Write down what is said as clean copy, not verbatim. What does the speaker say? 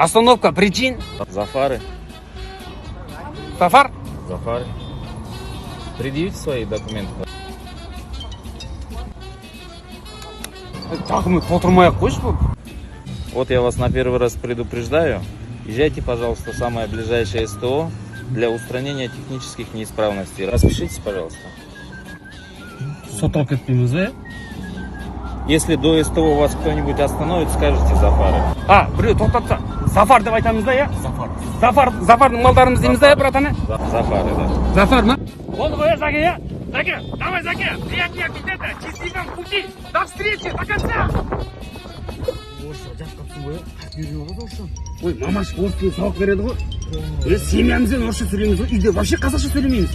Остановка причин. Зафары. Сафар. Зафары. Предъявите свои документы. Так мы потурмай кош bu. Вот я вас на первый раз предупреждаю. Езжайте, пожалуйста, в самое ближайшее СТО для устранения технических неисправностей. Распишитесь, пожалуйста. Соталып кетпеймиз, э? Если до СТО вас кто-нибудь остановит, скажите Зафары. А, бирөө токтотса, Зафар деп айтамыз да, я? Зафардың малдарымыз дейміз да, братаны? Зафары, да. Зафар ма? Болды ғой, Заке, я? Заке, давай, Заке, приятнее аппетита, счастливом пути, до встречи, до конца! Ой, мамаш орыс тілін сабақ береді ғой. Біз семьямызбен орысша сөйлейміз ғой, үйде вообще қазақша сөйлемейміз.